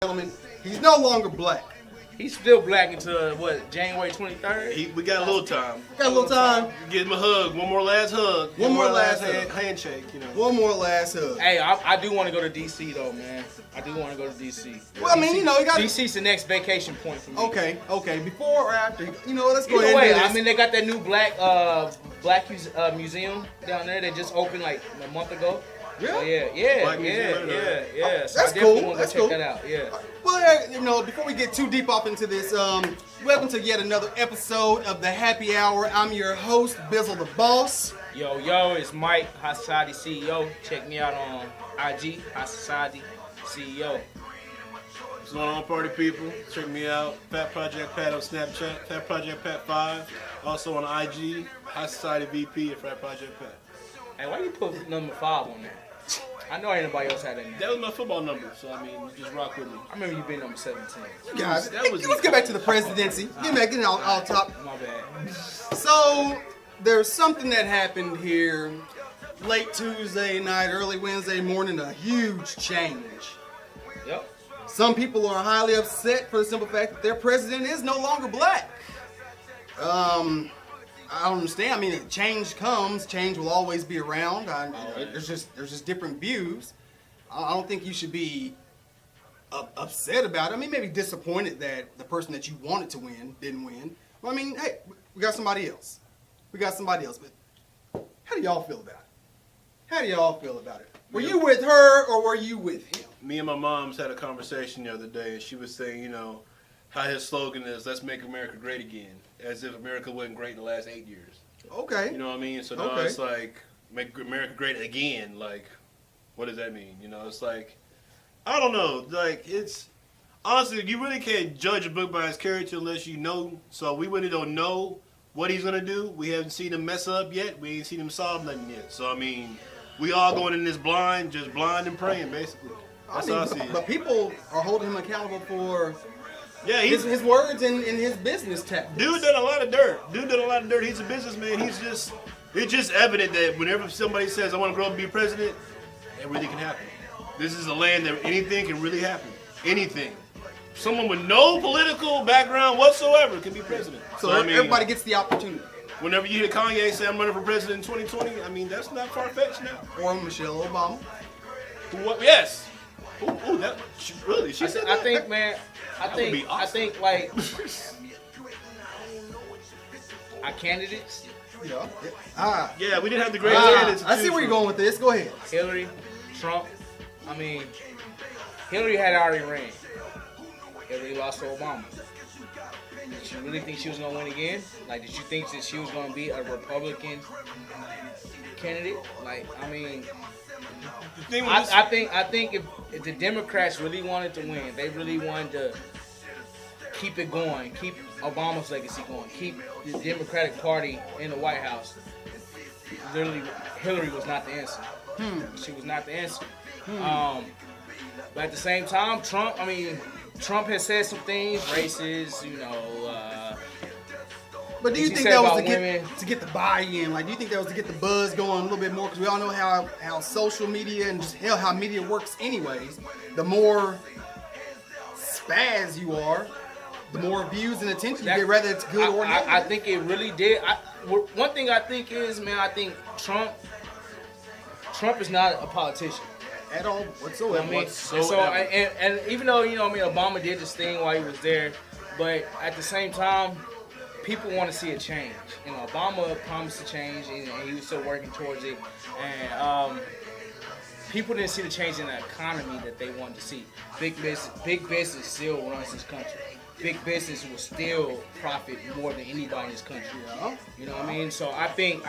Gentlemen, he's no longer black. He's still black until what? January 23rd. We got a little time. Got a little time. Give him a hug. One more last hug. One more last hug. Handshake. One more last hug. Hey, I do want to go to DC though, man. I do want to go to DC. Well, I mean, you got DC's the next vacation point for me. Okay. Before or after? Let's go Either ahead. way, I mean, they got that new black museum down there. They just opened like a month ago. Yeah. So, yeah. So That's I definitely cool. want to That's check cool. that out. Yeah. Well, before we get too deep off into this, welcome to yet another episode of the Happy Hour. I'm your host, Bizzle the Boss. Yo, it's Mike, High Society CEO. Check me out on IG, High Society CEO. What's going on, party people? Check me out. Fat Project Pat on Snapchat. Fat Project Pat 5. Also on IG, High Society VP at Fat Project Pat. Hey, why you put number 5 on there? I know ain't nobody else had that. That was my football number, so I mean, you just rock with me. I remember you being number 17. Guys, let's get back to the presidency. Get all top. My bad. So, there's something that happened here late Tuesday night, early Wednesday morning, a huge change. Yep. Some people are highly upset for the simple fact that their president is no longer black. I don't understand. I mean, change comes. Change will always be around. There's just different views. I don't think you should be upset about it. I mean, maybe disappointed that the person that you wanted to win didn't win. Well, I mean, hey, we got somebody else. But how do y'all feel about it? Were you with her or were you with him? Me and my moms had a conversation the other day, and she was saying, how his slogan is, "Let's make America great again," as if America wasn't great in the last 8 years. Okay. You know what I mean? So now it's like, make America great again. Like, what does that mean? It's like, I don't know. Like, it's, honestly, you really can't judge a book by its character unless you know. So we really don't know what he's going to do. We haven't seen him mess up yet. We ain't seen him solve nothing yet. So, I mean, we all going in this blind, just blind and praying, basically. That's how I see it. But people are holding him accountable for his words and his business tactics. Dude done a lot of dirt. He's a businessman. It's just evident that whenever somebody says, "I want to grow up and be president," everything can happen. This is a land that anything can really happen. Anything. Someone with no political background whatsoever can be president. So everybody gets the opportunity. Whenever you hear Kanye say, "I'm running for president in 2020," I mean, that's not far-fetched now. Or Michelle Obama. Yes. She said that? I think, man. I think like our candidates. Yeah. Yeah, we didn't have the greatest candidates. I see where you're going with this. Go ahead. Hillary, Trump. I mean, Hillary had already ran. Hillary lost to Obama. Did you really think she was gonna win again? Like, did you think that she was gonna be a Republican candidate? Like, I mean, I think if the Democrats really wanted to win, they really wanted to keep it going, keep Obama's legacy going, keep the Democratic Party in the White House. Literally, Hillary was not the answer. She was not the answer. But at the same time, Trump has said some things, racist, But do you think that was to get the buy-in? Like, do you think that was to get the buzz going a little bit more? Because we all know how social media and just how media works anyways. The more spaz you are, the more views and attention you get, whether it's good or not. I think it really did. One thing I think is, man, I think Trump is not a politician. At all whatsoever. I mean, and even though, Obama did this thing while he was there, but at the same time, people want to see a change. Obama promised to change, and he was still working towards it. And people didn't see the change in the economy that they wanted to see. Big business still runs this country. Big business will still profit more than anybody in this country. You know what I mean? So I think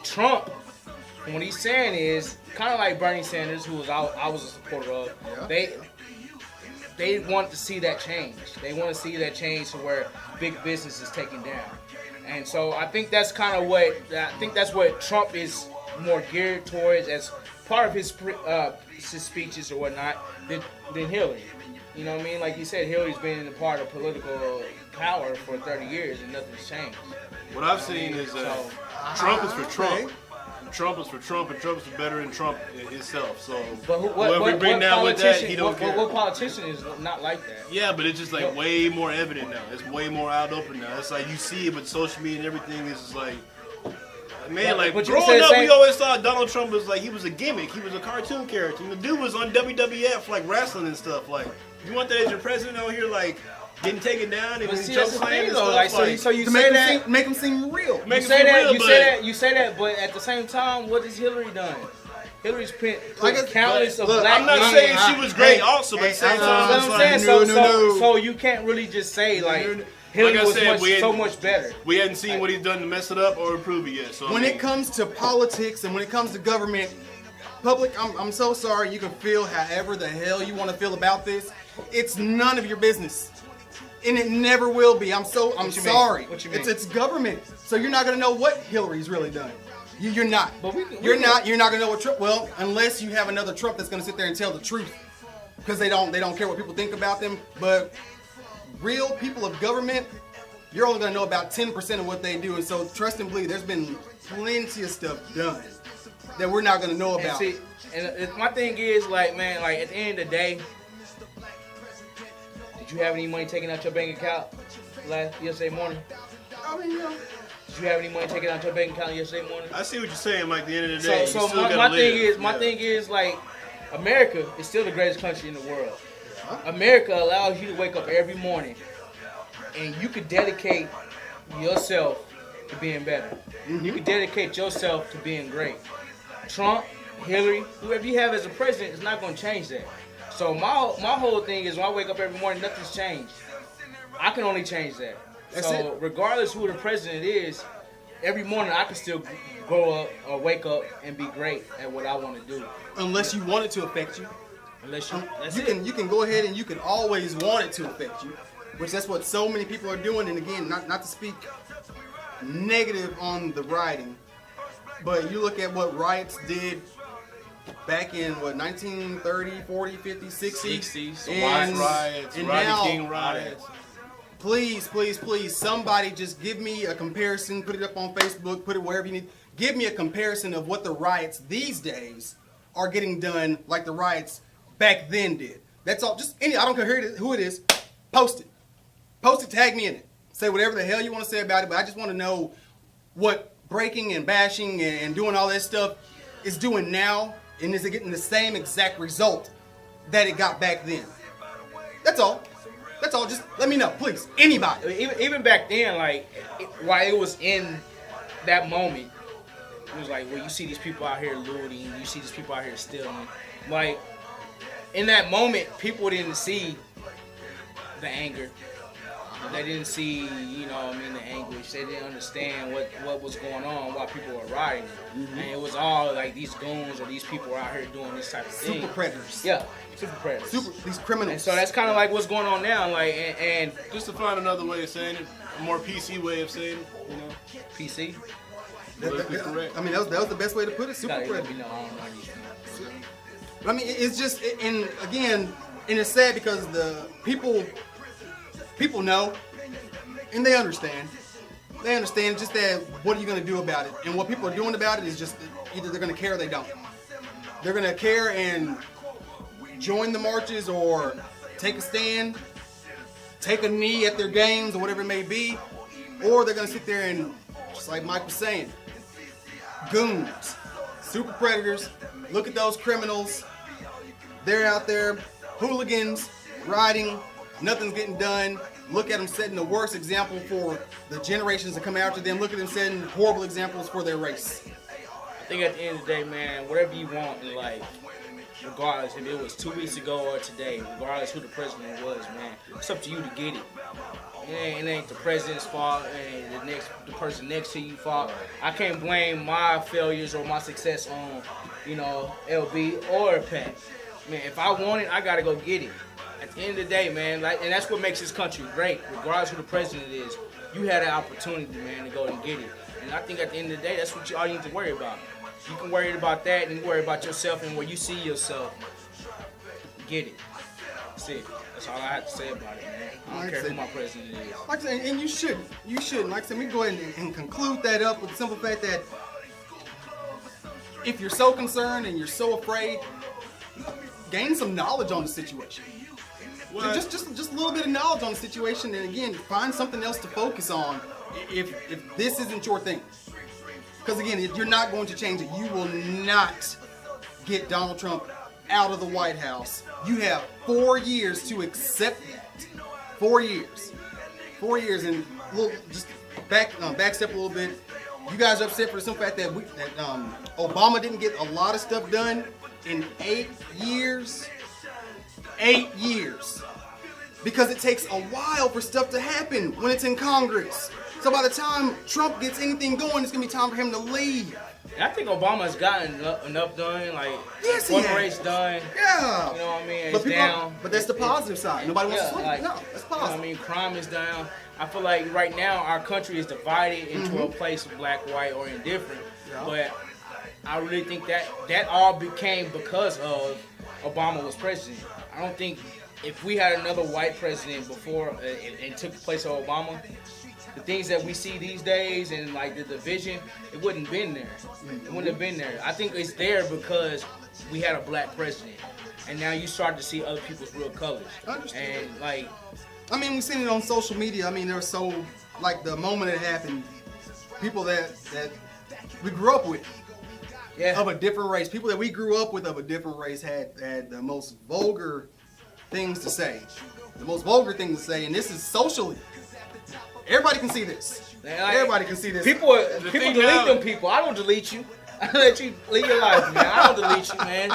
Trump, what he's saying is kind of like Bernie Sanders, who I was a supporter of. Yeah. They want to see that change. They want to see that change to where big business is taken down. And so I think that's kind of what Trump is more geared towards as part of his speeches or whatnot than Hillary. You know what I mean? Like you said, Hillary's been in a part of political power for 30 years and nothing's changed. What I've seen is Trump is for Trump. Trump is for Trump, and Trump is better than Trump itself. So But whoever we bring down with that, he don't care. What politician is not like that? Yeah, but it's just like way more evident now. It's way more out open now. It's like you see it with social media and everything. It's just like, man, like but you growing said up, same- we always thought Donald Trump was like he was a gimmick. He was a cartoon character. And the dude was on WWF like wrestling and stuff. Like, you want that as your president out here like getting taken down and But see, jump that's the playing thing and though. stuff? Like, so you To say that. make them seem real. Make You it say seem that, real, you say that, but at the same time, what has Hillary done? Hillary's put Like countless of look, black I'm not men. saying she was great also, but at the same That's time, what it's I'm like, saying. no. So you can't really just say like Like Hillary I was said, so much better. we hadn't seen what he's done to mess it up or improve it yet. So When I mean, it comes to politics and when it comes to government, public, I'm so sorry. You can feel however the hell you want to feel about this. It's none of your business, and it never will be. I'm you sorry. mean? What you mean? It's government, so you're not gonna know what Hillary's really done. You're not. But You're not gonna know what Trump. Well, unless you have another Trump that's gonna sit there and tell the truth, because they don't care what people think about them. But real people of government, you're only gonna know about 10% of what they do, and so trust and believe. There's been plenty of stuff done that we're not gonna know And about. see, my thing is like, man, like at the end of the day, did you have any money taken out your bank account yesterday morning? I mean, you know, Did you have any money taken out your bank account yesterday morning? I see what you're saying. Like, at the end of the day, So you still my gotta live. thing is like, America is still the greatest country in the world. America allows you to wake up every morning, and you could dedicate yourself to being better. You could dedicate yourself to being great. Trump, Hillary, whoever you have as a president is not going to change that. So my whole thing is when I wake up every morning, nothing's changed. I can only change that. That's so it. regardless who the president is, every morning I can still grow up or wake up and be great at what I want to do. unless you want it to affect you. Unless you, that's you it. can you can go ahead and you can always want it to affect you, which that's what so many people are doing. And again, not to speak negative on the rioting, but you look at what riots did back in what 1930, 40, 50, 60s, 60s, and, Riots, and Rodney now, King riots. please, somebody just give me a comparison. Put it up on Facebook. Put it wherever you need. Give me a comparison of what the riots these days are getting done, like the riots back then did. That's all. Just I don't care who it is. Post it. Post it. Tag me in it. Say whatever the hell you want to say about it. But I just want to know what breaking and bashing and doing all that stuff is doing now, and is it getting the same exact result that it got back then? That's all. That's all. Just let me know, please. Anybody. Even back then, like while it was in that moment, it was like, well, you see these people out here looting, you see these people out here stealing. Like in that moment, people didn't see the anger. They didn't see, the anguish. They didn't understand what was going on, why people were rioting. And it was all like these goons or these people were out here doing this type of thing. Super predators. Yeah, super predators. These criminals. And so that's kind of like what's going on now. Like, and Just to find another way of saying it, a more PC way of saying it, PC. politically correct. I mean, that was the best way to put it. Super Gotta let predator. me know, I don't know these things. But I mean, it's just, and again, and it's sad because the people know, and they understand. They understand just that. What are you going to do about it? And what people are doing about it is just either they're going to care or they don't. They're going to care and join the marches or take a stand, take a knee at their games or whatever it may be, or they're going to sit there and, just like Mike was saying, goons, super predators. Look at those criminals. They're out there, hooligans, rioting. Nothing's getting done. Look at them setting the worst example for the generations that come after them. Look at them setting horrible examples for their race. I think at the end of the day, man, whatever you want in life, regardless if it was 2 weeks ago or today, regardless who the president was, man, it's up to you to get it. It ain't the president's fault, and the person next to you fault. I can't blame my failures or my success on, LB or Pat. Man, if I want it, I gotta go get it. At the end of the day, man, and that's what makes this country great. Regardless who the president is, you had an opportunity, man, to go and get it. And I think at the end of the day, that's what all you need to worry about. You can worry about that and worry about yourself and where you see yourself. Get it. That's it. That's all I have to say about it, man. I don't care who my president is. Like I said, and you shouldn't. You shouldn't. Like I said, we can go ahead and conclude that up with the simple fact that if you're so concerned and you're so afraid, gain some knowledge on the situation. What? Just a little bit of knowledge on the situation, and again, find something else to focus on if this isn't your thing. Because again, if you're not going to change it, you will not get Donald Trump out of the White House. You have 4 years to accept that. 4 years. 4 years, and just backstep a little bit. You guys are upset for the simple fact that Obama didn't get a lot of stuff done in 8 years. 8 years. Because it takes a while for stuff to happen when it's in Congress. So by the time Trump gets anything going, it's going to be time for him to leave. And I think Obama has gotten enough done. Like, Yes, he voter has. rate's done. Yeah. You know what I mean? But It's people- down. but that's the positive side. Nobody wants to Yeah, swing like, it. No, that's You know what I positive. mean? Crime is down. I feel like right now our country is divided into a place of black, white, or indifferent. Yeah. But I really think that all became because of Obama was president. I don't think if we had another white president before and took the place of Obama, the things that we see these days and like the division, it wouldn't have been there. It wouldn't have been there. I think it's there because we had a black president. And now you start to see other people's real colors. Understood. And like, I mean, we've seen it on social media. I mean, they're so, like, the moment it happened, people that we grew up with yeah. of a different race, people that we grew up with of a different race had the most vulgar things to say. The most vulgar things to say, and this is socially. Everybody can see this. Like, Everybody can see this. People thing delete now- them people. I don't delete you. I let you live your life, man. I don't delete you, man.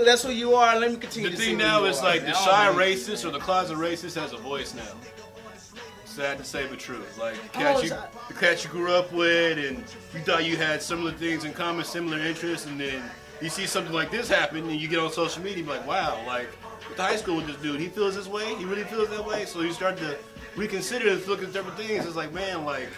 That's who you are. Let me continue The to see thing who now you is are, like man. the I shy don't delete racist or the closet racist has a voice now. Sad to say, but true. Like Oh, the cats you grew up with, and you thought you had similar things in common, similar interests, and then you see something like this happen, and you get on social media, and be like, wow, like went to high school with this dude. He feels this way. He really feels that way. So you start to reconsider and look at different things. It's like, man, like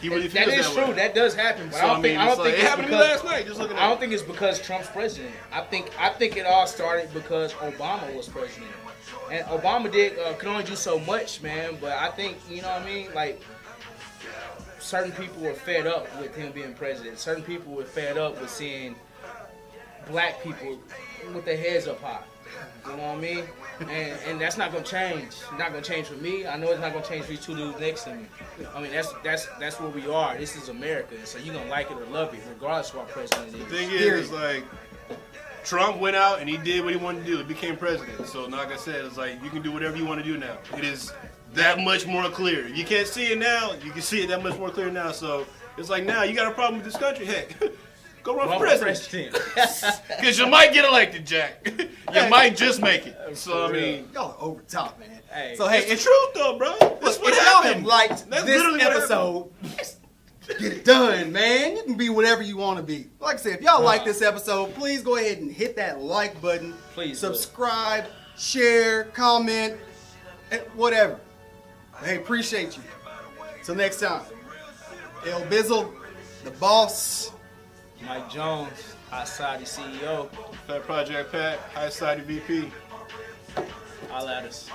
he really you. feels That that is way. true. That does happen. But So, I don't think. I it's don't like, think it it's happened to me because. last night. Just looking at I it. don't think it's because Trump's president. I think it all started because Obama was president, and Obama could only do so much, man. But I think you know what I mean. Like certain people were fed up with him being president. Certain people were fed up with seeing black people with their heads up high. You know what I mean? And that's not gonna change. It's not gonna change for me. I know it's not gonna change for you two dudes next to me. I mean that's where we are. This is America, so you're gonna like it or love it, regardless of what president The is. thing is like Trump went out and he did what he wanted to do. He became president. So like I said, it's like you can do whatever you want to do now. It is that much more clear. You can't see it now. You can see it that much more clear now. So it's like now you got a problem with this country. Heck, go run for president. Because you might get elected, Jack. You might just make it. So I mean, Y'all are over the top, man. Hey, So hey, it's the it's truth though, bro. That's what if y'all have happened. liked That's this literally what episode, get it done, man. You can be whatever you want to be. Like I said, if y'all like this episode, please go ahead and hit that like button. Please do. Subscribe, share, comment, and whatever. Hey, appreciate you. Till next time. El Bizzle, the boss. Mike Jones, outside the CEO, Fat Project Pat, High Society VP. holla at us.